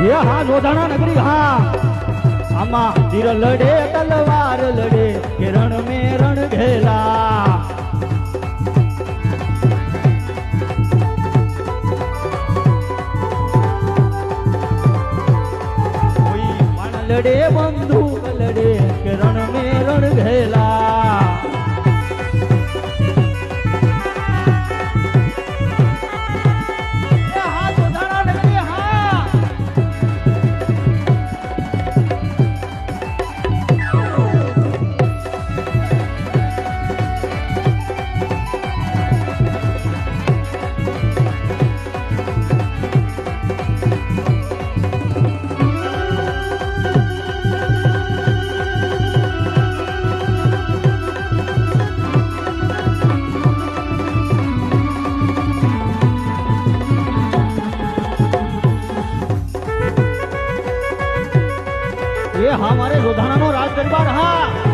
ये हाँ जोधाना नगरी हाँ आमा तीर लड़े तलवार लड़े के रण में रण घेला कोई पण लड़े बंदूक लड़े के रण में रण घेला ये हमारे रोधाना नो राज दरबार हाँ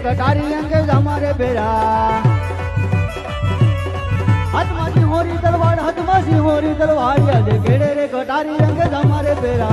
कटारी अंगेज हमारे बेरा हाथमा सिंहोरी तलवार हाथमा सिंहोरी तलवार याद गेड़े रे कटारी अंगेज हमारे बेरा